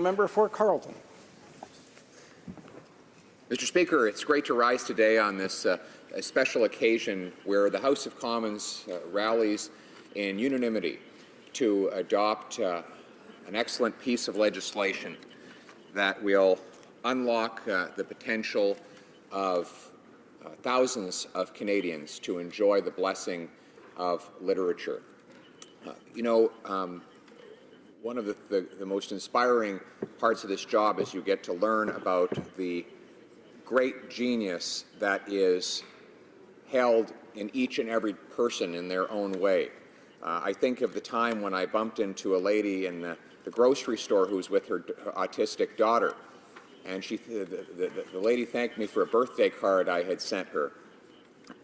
Member for Carleton. Mr. Speaker, it's great to rise today on this special occasion where the House of Commons rallies in unanimity to adopt an excellent piece of legislation that will unlock the potential of thousands of Canadians to enjoy the blessing of literature. One of the most inspiring parts of this job is you get to learn about the great genius that is held in each and every person in their own way. I think of the time when I bumped into a lady in the grocery store who was with her autistic daughter, and the lady thanked me for a birthday card I had sent her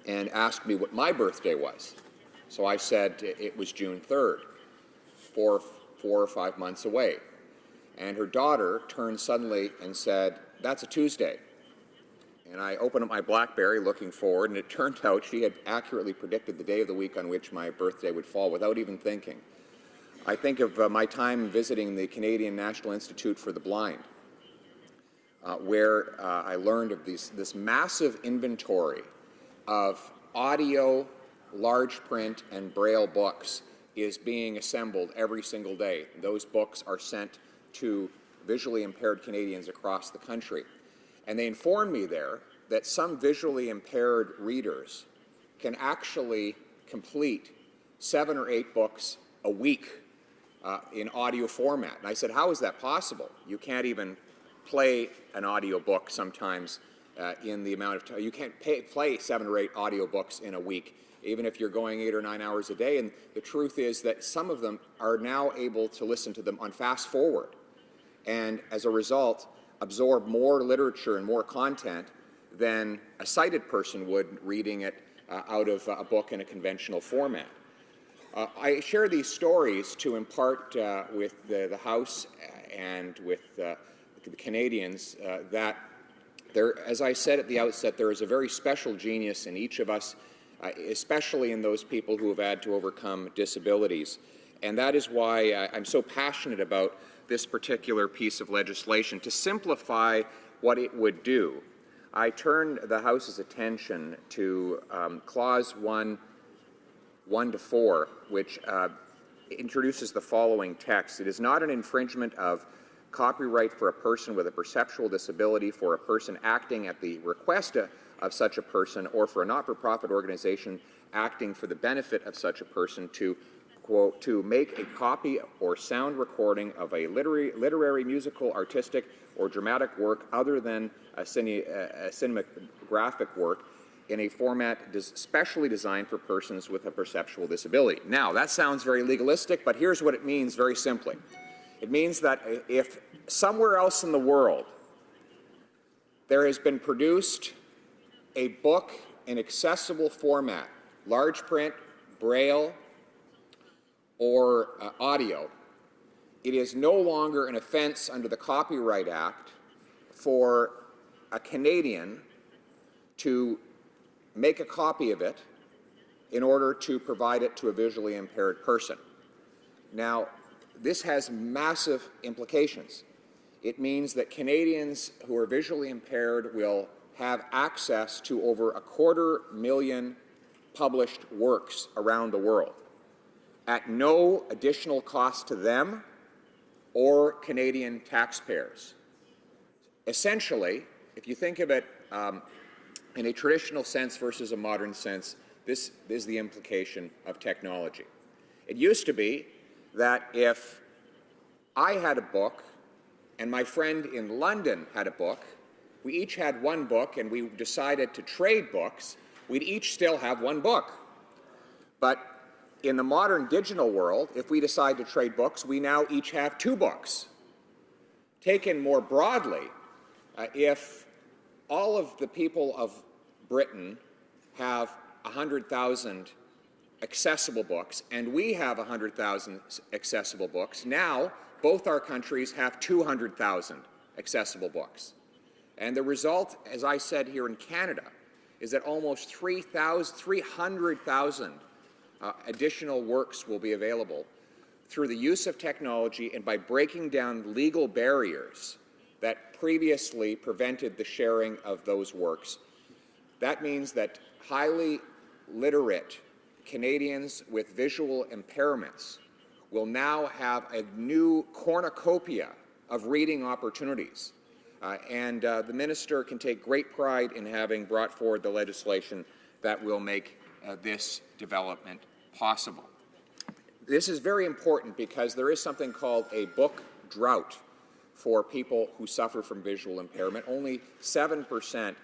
and asked me what my birthday was. So I said it was June 3rd, 4 or 5 months away. And her daughter turned suddenly and said, "That's a Tuesday." And I opened up my BlackBerry looking forward, and it turned out she had accurately predicted the day of the week on which my birthday would fall without even thinking. I think of my time visiting the Canadian National Institute for the Blind, where I learned of this massive inventory of audio, large print, and Braille books is being assembled every single day. Those books are sent to visually impaired Canadians across the country. And they informed me there that some visually impaired readers can actually complete 7 or 8 books a week in audio format. And I said, how is that possible? You can't even play an audio book sometimes in the amount of time. You can't play 7 or 8 audio books in a week, even if you're going 8 or 9 hours a day. And the truth is that some of them are now able to listen to them on fast forward, and as a result absorb more literature and more content than a sighted person would reading it out of a book in a conventional format. I share these stories to impart with the House and with the Canadians that there, as I said at the outset, there is a very special genius in each of us, especially in those people who have had to overcome disabilities. And that is why I'm so passionate about this particular piece of legislation. To simplify what it would do, I turn the House's attention to Clause 1 to 4, which introduces the following text. It is not an infringement of copyright for a person with a perceptual disability, for a person acting at the request of such a person, or for a not-for-profit organization acting for the benefit of such a person to, quote, to make a copy or sound recording of a literary, musical, artistic, or dramatic work other than a cinematographic work in a format specially designed for persons with a perceptual disability. Now, that sounds very legalistic, but here's what it means very simply. It means that if somewhere else in the world there has been produced a book in accessible format, large print, Braille, or audio, it is no longer an offense under the Copyright Act for a Canadian to make a copy of it in order to provide it to a visually impaired person. Now, this has massive implications. It means that Canadians who are visually impaired will have access to over 250,000 published works around the world at no additional cost to them or Canadian taxpayers. Essentially, if you think of it in a traditional sense versus a modern sense, this is the implication of technology. It used to be that if I had a book and my friend in London had a book, we each had one book and we decided to trade books, we'd each still have one book. But in the modern digital world, if we decide to trade books, we now each have 2 books. Taken more broadly, if all of the people of Britain have 100,000 accessible books, and we have 100,000 accessible books, now both our countries have 200,000 accessible books. And the result, as I said here in Canada, is that almost 300,000 additional works will be available through the use of technology and by breaking down legal barriers that previously prevented the sharing of those works. That means that highly literate Canadians with visual impairments will now have a new cornucopia of reading opportunities. The Minister can take great pride in having brought forward the legislation that will make this development possible. This is very important because there is something called a book drought for people who suffer from visual impairment. Only 7%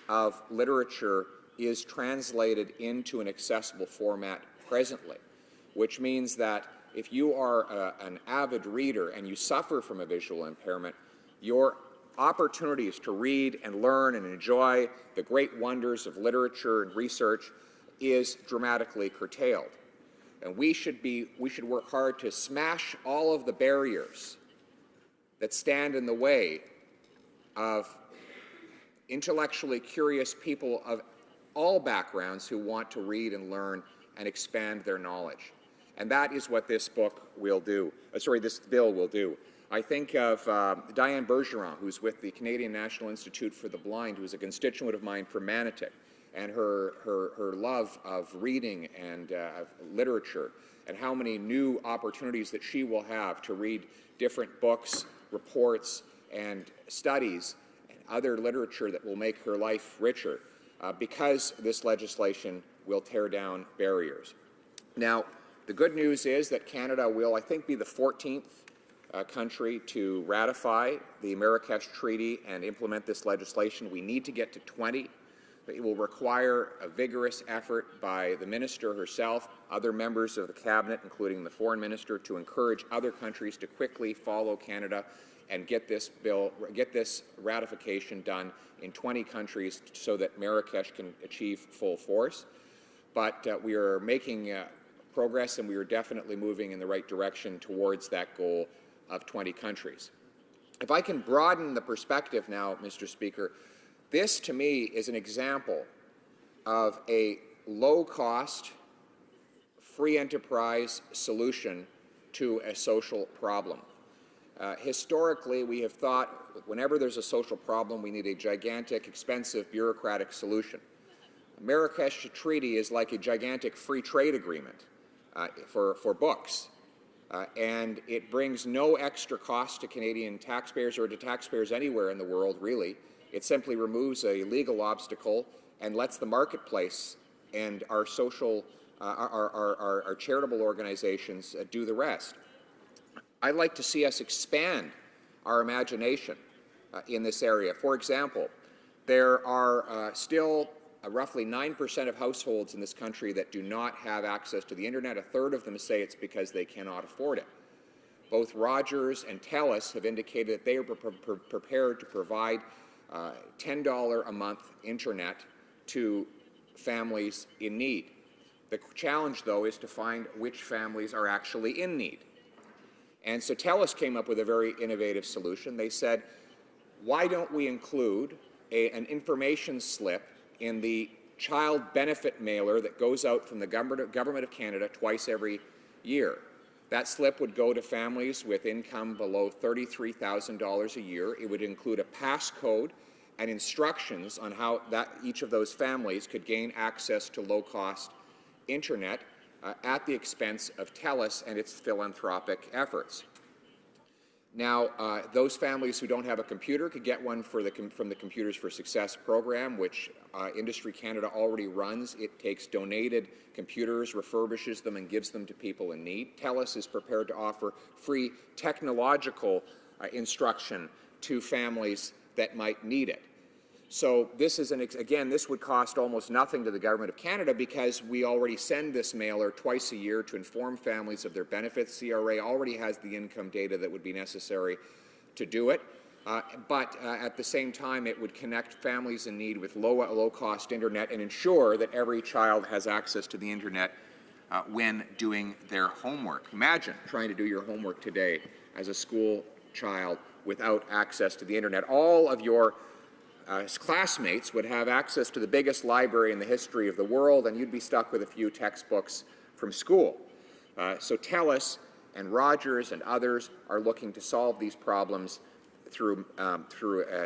of literature is translated into an accessible format presently, which means that if you are an avid reader and you suffer from a visual impairment, your opportunities to read and learn and enjoy the great wonders of literature and research is dramatically curtailed. And we should work hard to smash all of the barriers that stand in the way of intellectually curious people of all backgrounds who want to read and learn and expand their knowledge. And that is what this book will do. This bill will do. I think of Diane Bergeron, who's with the Canadian National Institute for the Blind, who's a constituent of mine from Manotick, and her love of reading and of literature, and how many new opportunities that she will have to read different books, reports, and studies, and other literature that will make her life richer, because this legislation will tear down barriers. Now, the good news is that Canada will, I think, be the 14th country to ratify the Marrakesh Treaty and implement this legislation. We need to get to 20. It will require a vigorous effort by the Minister herself, other members of the Cabinet, including the Foreign Minister, to encourage other countries to quickly follow Canada and get this ratification done in 20 countries so that Marrakesh can achieve full force. But we are making progress, and we are definitely moving in the right direction towards that goal of 20 countries. If I can broaden the perspective now, Mr. Speaker, this to me is an example of a low-cost, free enterprise solution to a social problem. Historically, we have thought whenever there's a social problem, we need a gigantic, expensive, bureaucratic solution. The Marrakesh Treaty is like a gigantic free trade agreement for books. And it brings no extra cost to Canadian taxpayers or to taxpayers anywhere in the world, really. It simply removes a legal obstacle and lets the marketplace and our social, our charitable organizations do the rest. I'd like to see us expand our imagination in this area. For example, there are still roughly 9% of households in this country that do not have access to the internet. A third of them say it's because they cannot afford it. Both Rogers and TELUS have indicated that they are prepared to provide $10 a month internet to families in need. The challenge, though, is to find which families are actually in need. And so TELUS came up with a very innovative solution. They said, why don't we include an information slip in the child benefit mailer that goes out from the Government of Canada twice every year. That slip would go to families with income below $33,000 a year. It would include a passcode and instructions on how each of those families could gain access to low-cost internet at the expense of TELUS and its philanthropic efforts. Now, those families who don't have a computer could get one from the Computers for Success program, which Industry Canada already runs. It takes donated computers, refurbishes them, and gives them to people in need. TELUS is prepared to offer free technological instruction to families that might need it. So this is, again, this would cost almost nothing to the Government of Canada because we already send this mailer twice a year to inform families of their benefits. CRA already has the income data that would be necessary to do it. But at the same time, it would connect families in need with low-cost internet and ensure that every child has access to the internet when doing their homework. Imagine trying to do your homework today as a school child without access to the internet. All of your classmates would have access to the biggest library in the history of the world, and you'd be stuck with a few textbooks from school. So TELUS and Rogers and others are looking to solve these problems through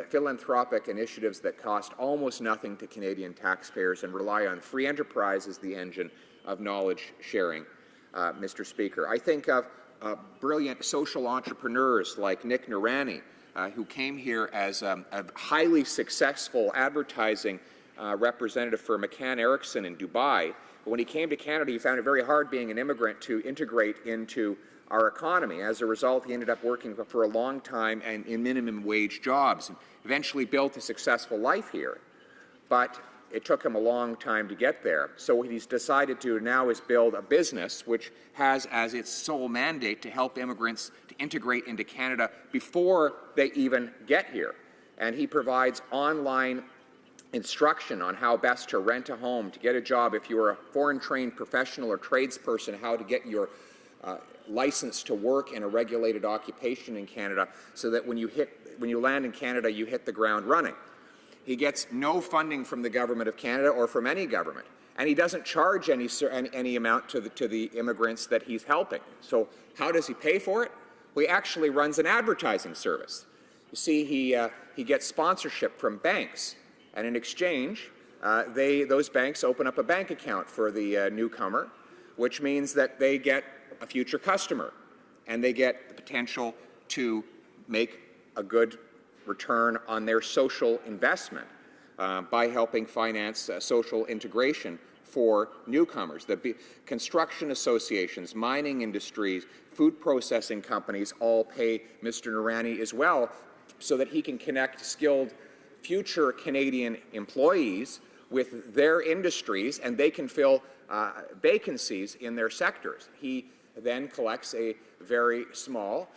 philanthropic initiatives that cost almost nothing to Canadian taxpayers and rely on free enterprise as the engine of knowledge sharing, Mr. Speaker. I think of brilliant social entrepreneurs like Nick Narani, who came here as a highly successful advertising representative for McCann Erickson in Dubai. But when he came to Canada, he found it very hard being an immigrant to integrate into our economy. As a result, he ended up working for a long time and in minimum wage jobs, and eventually built a successful life here. But it took him a long time to get there. So what he's decided to now is build a business which has as its sole mandate to help immigrants to integrate into Canada before they even get here. And he provides online instruction on how best to rent a home, to get a job if you're a foreign-trained professional or tradesperson, how to get your license to work in a regulated occupation in Canada, so that when you land in Canada, you hit the ground running. He gets no funding from the Government of Canada or from any government, and he doesn't charge any amount to the immigrants that he's helping. So how does he pay for it? Well, he actually runs an advertising service. You see, he gets sponsorship from banks, and in exchange, those banks open up a bank account for the newcomer, which means that they get a future customer, and they get the potential to make a good return on their social investment by helping finance social integration for newcomers. The construction associations, mining industries, food processing companies all pay Mr. Narani as well, so that he can connect skilled future Canadian employees with their industries, and they can fill vacancies in their sectors. He then collects a very small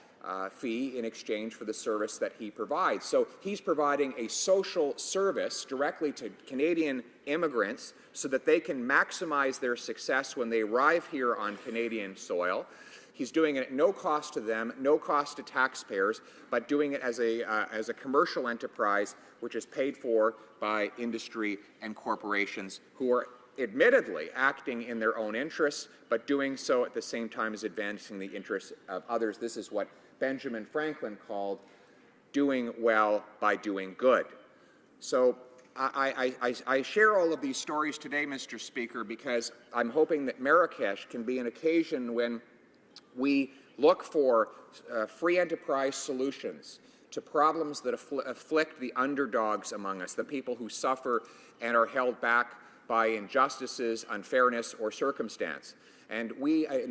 fee in exchange for the service that he provides. So he's providing a social service directly to Canadian immigrants so that they can maximize their success when they arrive here on Canadian soil. He's doing it at no cost to them, no cost to taxpayers, but doing it as a commercial enterprise which is paid for by industry and corporations who are admittedly acting in their own interests, but doing so at the same time as advancing the interests of others. This is what Benjamin Franklin called doing well by doing good. So I share all of these stories today, Mr. Speaker, because I'm hoping that Marrakesh can be an occasion when we look for free enterprise solutions to problems that afflict the underdogs among us, the people who suffer and are held back by injustices, unfairness, or circumstance. And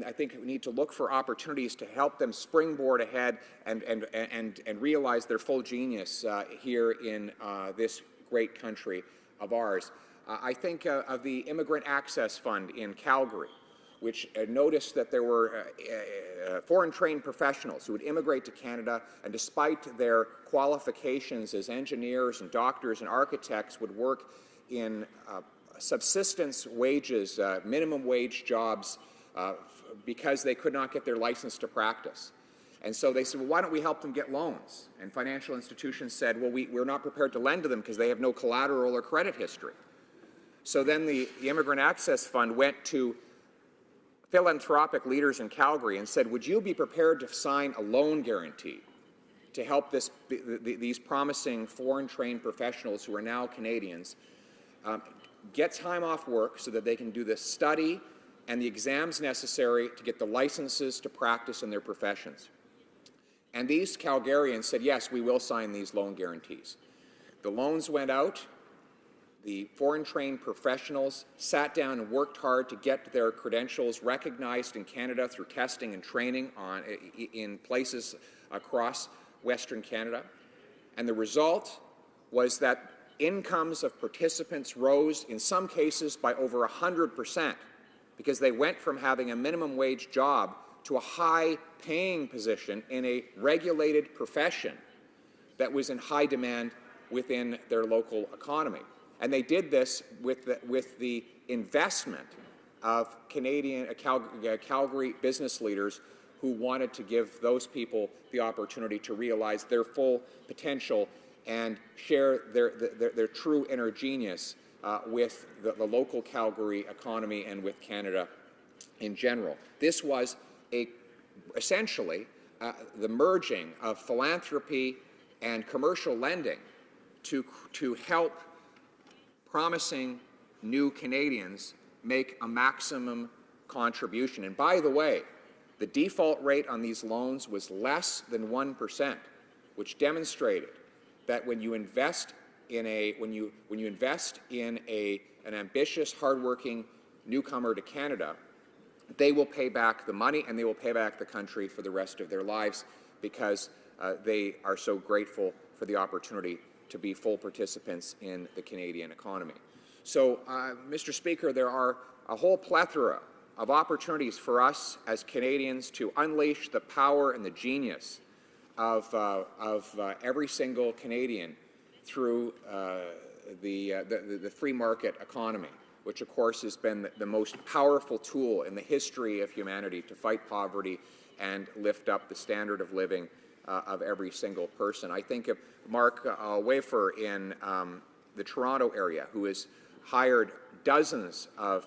I think we need to look for opportunities to help them springboard ahead and realize their full genius here in this great country of ours. I think of the Immigrant Access Fund in Calgary, which noticed that there were foreign-trained professionals who would immigrate to Canada, and despite their qualifications as engineers and doctors and architects, would work in subsistence wages, minimum wage jobs, because they could not get their license to practice. And so they said, well, why don't we help them get loans? And financial institutions said, well, we're not prepared to lend to them because they have no collateral or credit history. So then the Immigrant Access Fund went to philanthropic leaders in Calgary and said, would you be prepared to sign a loan guarantee to help these promising foreign-trained professionals who are now Canadians get time off work so that they can do the study and the exams necessary to get the licenses to practice in their professions? And these Calgarians said, yes, we will sign these loan guarantees. The loans went out. The foreign-trained professionals sat down and worked hard to get their credentials recognized in Canada through testing and training in places across Western Canada. And the result was that incomes of participants rose, in some cases, by over 100%, because they went from having a minimum wage job to a high-paying position in a regulated profession that was in high demand within their local economy. And they did this with the investment of Calgary business leaders who wanted to give those people the opportunity to realize their full potential and share their true inner genius with the local Calgary economy and with Canada in general. This was a essentially the merging of philanthropy and commercial lending to help promising new Canadians make a maximum contribution. And by the way, the default rate on these loans was less than 1%, which demonstrated that when you invest in an ambitious, hardworking newcomer to Canada, they will pay back the money and they will pay back the country for the rest of their lives because they are so grateful for the opportunity to be full participants in the Canadian economy. So, Mr. Speaker, there are a whole plethora of opportunities for us as Canadians to unleash the power and the genius of every single Canadian through the free market economy, which of course has been the most powerful tool in the history of humanity to fight poverty and lift up the standard of living of every single person. I think of Mark Poilievre in the Toronto area, who has hired dozens of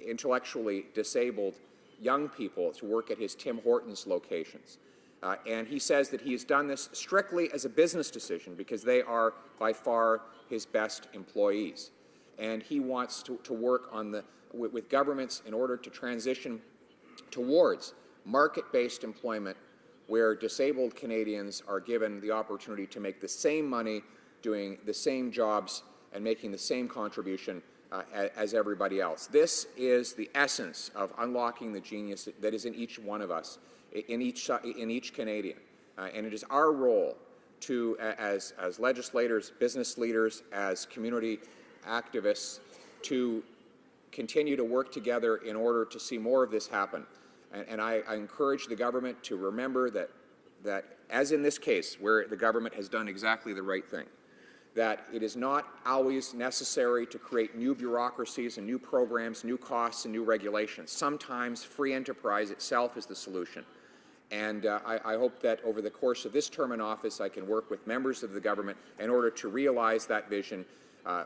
intellectually disabled young people to work at his Tim Hortons locations. And he says that he has done this strictly as a business decision because they are by far his best employees. And he wants to work on with governments in order to transition towards market-based employment where disabled Canadians are given the opportunity to make the same money, doing the same jobs, and making the same contribution as everybody else. This is the essence of unlocking the genius that is in each one of us, in each Canadian. And it is our role to, as legislators, business leaders, as community activists, to continue to work together in order to see more of this happen. And I encourage the government to remember that, as in this case, where the government has done exactly the right thing, that it is not always necessary to create new bureaucracies and new programs, new costs and new regulations. Sometimes free enterprise itself is the solution. And I hope that over the course of this term in office, I can work with members of the government in order to realize that vision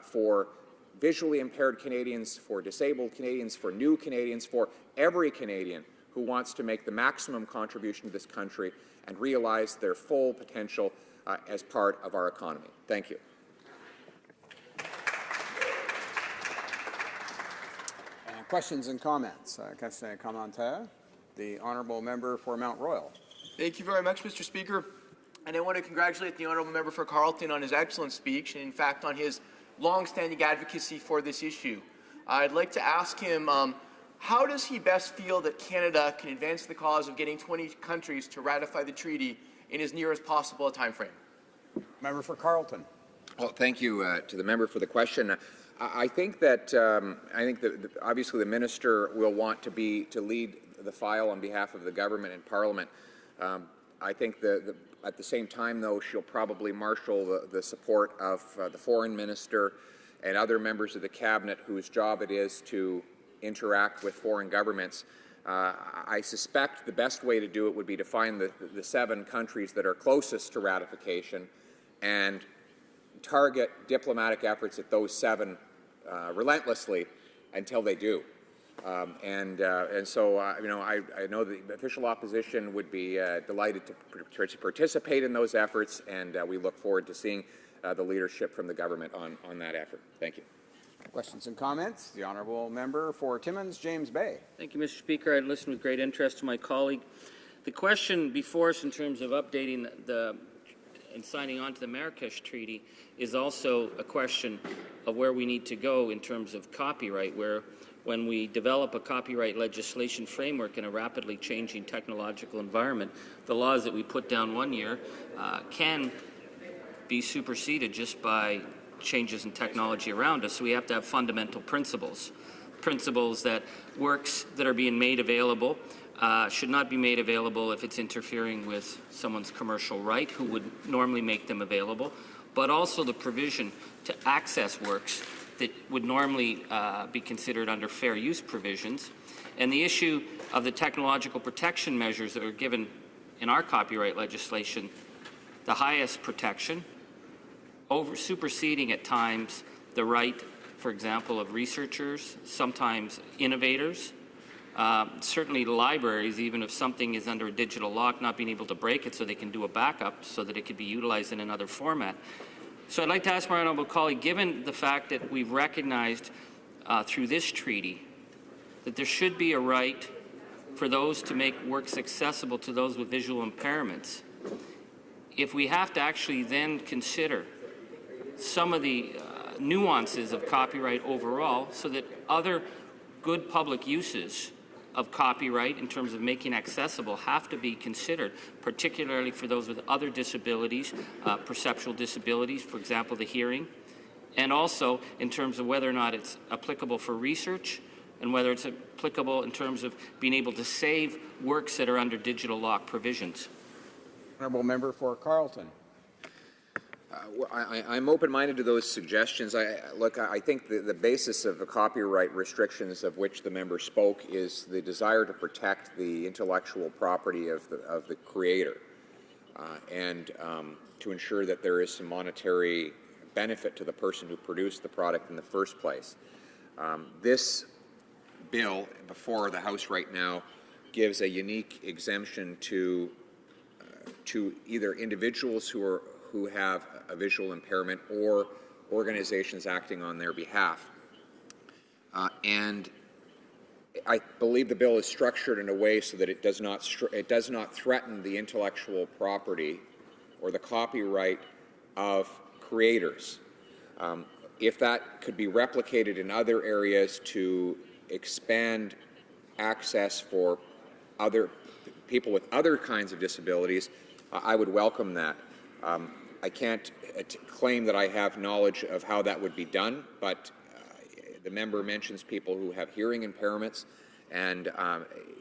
for visually impaired Canadians, for disabled Canadians, for new Canadians, for every Canadian who wants to make the maximum contribution to this country and realize their full potential as part of our economy. Thank you. Questions and comments. Question commentaire. The honourable member for Mount Royal. Thank you very much, Mr. Speaker. And I want to congratulate the honourable member for Carleton on his excellent speech and, in fact, on his long-standing advocacy for this issue. I'd like to ask him, how does he best feel that Canada can advance the cause of getting 20 countries to ratify the treaty in as near as possible a time frame? Member for Carleton. Well, thank you to the member for the question. I think that obviously the minister will want to lead the file on behalf of the government and Parliament. I think at the same time, though, she'll probably marshal the support of the foreign minister and other members of the cabinet whose job it is to interact with foreign governments. I suspect the best way to do it would be to find the 7 countries that are closest to ratification and target diplomatic efforts at those 7 relentlessly until they do. And so, I know the official opposition would be delighted to participate in those efforts, and we look forward to seeing the leadership from the government on that effort. Thank you. Questions and comments. The honourable member for Timmins, James Bay. Thank you, Mr. Speaker. I listened with great interest to my colleague. The question before us in terms of updating and signing on to the Marrakesh Treaty is also a question of where we need to go in terms of copyright, where when we develop a copyright legislation framework in a rapidly changing technological environment, the laws that we put down one year can be superseded just by changes in technology around us. So we have to have fundamental principles that works that are being made available should not be made available if it's interfering with someone's commercial right, who would normally make them available, but also the provision to access works that would normally be considered under fair use provisions. And the issue of the technological protection measures that are given in our copyright legislation, the highest protection, superseding at times the right, for example, of researchers, sometimes innovators, certainly libraries, even if something is under a digital lock, not being able to break it so they can do a backup so that it could be utilized in another format. So I'd like to ask my honourable colleague, given the fact that we've recognized through this treaty that there should be a right for those to make works accessible to those with visual impairments, if we have to actually then consider some of the nuances of copyright overall so that other good public uses of copyright in terms of making accessible have to be considered, particularly for those with other disabilities, perceptual disabilities, for example, the hearing, and also in terms of whether or not it's applicable for research and whether it's applicable in terms of being able to save works that are under digital lock provisions. Honourable member for Carleton. I'm open-minded to those suggestions. I think the basis of the copyright restrictions of which the member spoke is the desire to protect the intellectual property of the creator and to ensure that there is some monetary benefit to the person who produced the product in the first place. This bill before the House right now gives a unique exemption to either individuals who have a visual impairment or organizations acting on their behalf. And I believe the bill is structured in a way so that it does not threaten the intellectual property or the copyright of creators. If that could be replicated in other areas to expand access for other people with other kinds of disabilities, I would welcome that. I can't claim that I have knowledge of how that would be done, but the member mentions people who have hearing impairments, and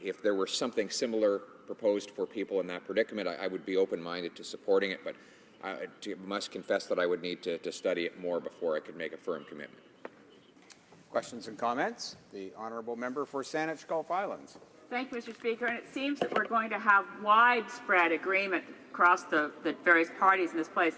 if there were something similar proposed for people in that predicament, I would be open-minded to supporting it, but I must confess that I would need to study it more before I could make a firm commitment. Questions and comments? The honourable member for Saanich Gulf Islands. Thank you, Mr. Speaker. And it seems that we're going to have widespread agreement across the various parties in this place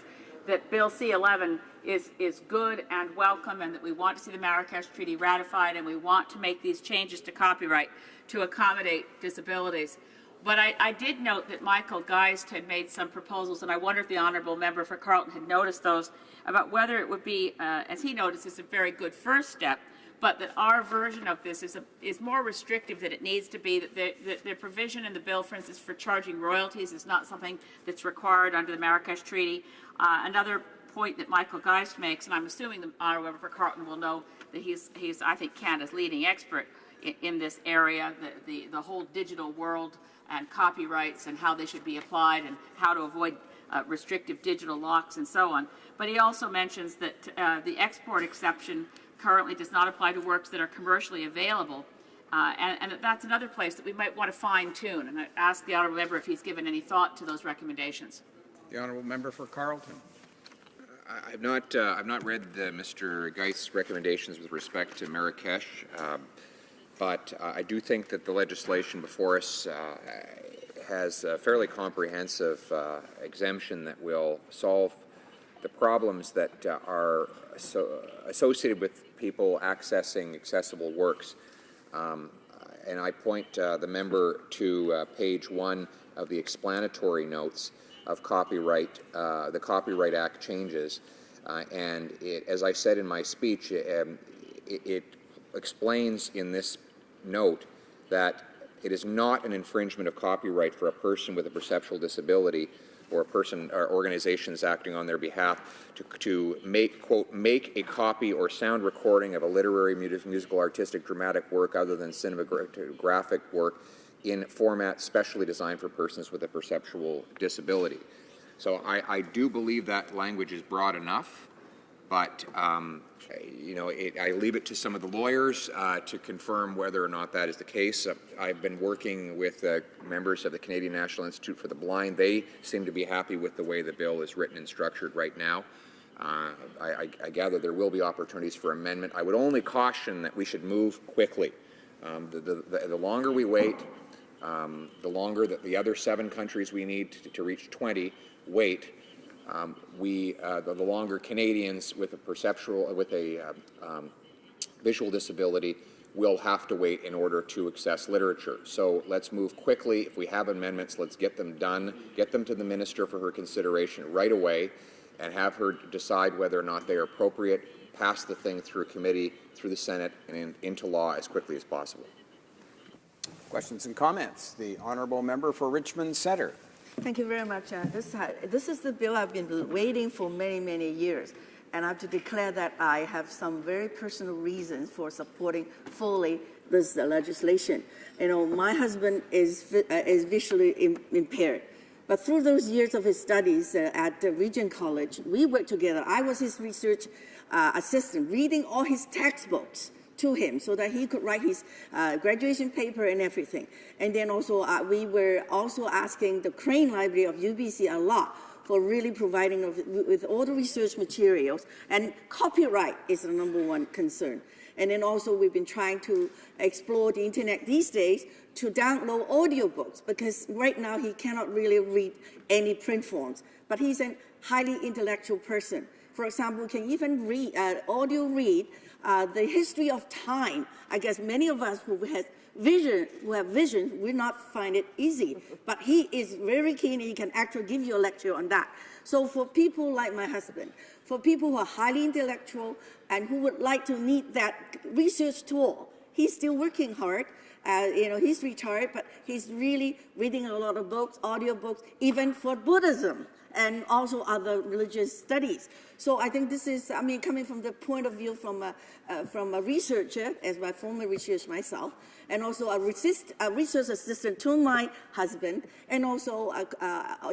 that Bill C-11 is good and welcome, and that we want to see the Marrakesh Treaty ratified, and we want to make these changes to copyright to accommodate disabilities. But I did note that Michael Geist had made some proposals, and I wonder if the honourable member for Carleton had noticed those, about whether it would be, as he noticed, is a very good first step, but that our version of this is more restrictive than it needs to be, that the provision in the bill, for instance, for charging royalties is not something that's required under the Marrakesh Treaty. Another point that Michael Geist makes, and I'm assuming the honourable member for Carleton will know that he's I think, Canada's leading expert in this area, the whole digital world and copyrights and how they should be applied and how to avoid restrictive digital locks and so on. But he also mentions that the export exception currently does not apply to works that are commercially available, and that's another place that we might want to fine-tune. And I ask the honourable member if he's given any thought to those recommendations. The honourable member for Carleton. I've not read Mr. Geist's recommendations with respect to Marrakesh, but I do think that the legislation before us has a fairly comprehensive exemption that will solve the problems that are associated with people accessing accessible works. And I point the member to page 1 of the explanatory notes of the Copyright Act changes. And as I said in my speech, it explains in this note that it is not an infringement of copyright for a person with a perceptual disability or a person or organizations acting on their behalf to make, quote, make a copy or sound recording of a literary, musical, artistic, dramatic work other than cinematographic work in format specially designed for persons with a perceptual disability. So I do believe that language is broad enough, but you know, I leave it to some of the lawyers to confirm whether or not that is the case. I've been working with members of the Canadian National Institute for the Blind. They seem to be happy with the way the bill is written and structured right now. I gather there will be opportunities for amendment. I would only caution that we should move quickly. The longer we wait, the longer that the other 7 countries we need to reach 20 wait, the longer Canadians with a visual disability will have to wait in order to access literature. So let's move quickly. If we have amendments, let's get them done, get them to the Minister for her consideration right away, and have her decide whether or not they are appropriate, pass the thing through committee, through the Senate, and into law as quickly as possible. Questions and comments? The honourable member for Richmond Centre. Thank you very much. This is the bill I've been waiting for many, many years. And I have to declare that I have some very personal reasons for supporting fully this legislation. You know, my husband is visually impaired. But through those years of his studies at the Regent College, we worked together. I was his research assistant, reading all his textbooks to him so that he could write his graduation paper and everything. And then also we were also asking the Crane Library of UBC a lot for really providing with all the research materials, and copyright is the #1 concern. And then also we've been trying to explore the internet these days to download audiobooks, because right now he cannot really read any print forms, but he's a highly intellectual person. For example, can even read, audio read the history of time. I guess many of us who have vision will not find it easy, but he is very keen. He can actually give you a lecture on that. So for people like my husband, for people who are highly intellectual and who would like to need that research tool, he's still working hard. You know, he's retired, but he's really reading a lot of books, audio books, even for Buddhism and also other religious studies. So I think this is, I mean, coming from the point of view from a researcher, as my former researcher myself, and also a research assistant to my husband, and also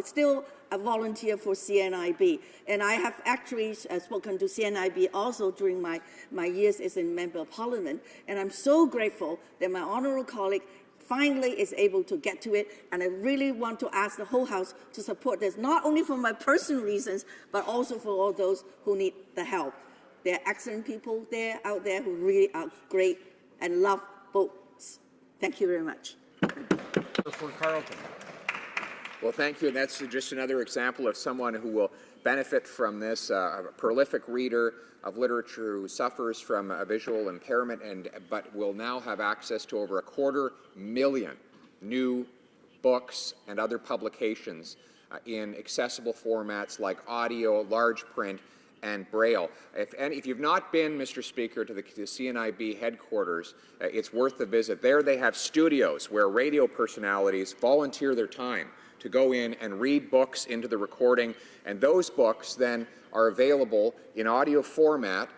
still a volunteer for CNIB. And I have actually spoken to CNIB also during my years as a member of parliament, and I'm so grateful that my honourable colleague finally is able to get to it, and I really want to ask the whole House to support this, not only for my personal reasons, but also for all those who need the help. There are excellent people out there who really are great and love books. Thank you very much. For Carleton. Well, thank you. And that's just another example of someone who will benefit from this, a prolific reader of literature who suffers from a visual impairment, but will now have access to over 250,000 new books and other publications in accessible formats like audio, large print, and Braille. If you've not been, Mr. Speaker, to the CNIB headquarters, it's worth a visit. There they have studios where radio personalities volunteer their time to go in and read books into the recording, and those books then are available in audio format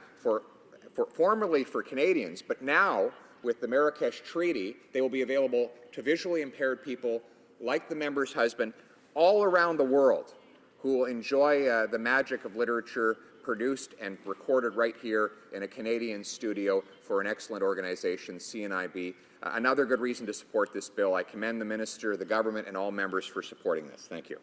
formerly for Canadians, but now with the Marrakesh Treaty, they will be available to visually impaired people like the member's husband all around the world who will enjoy the magic of literature produced and recorded right here in a Canadian studio for an excellent organization, CNIB. Another good reason to support this bill. I commend the Minister, the government, and all members for supporting this. Thank you.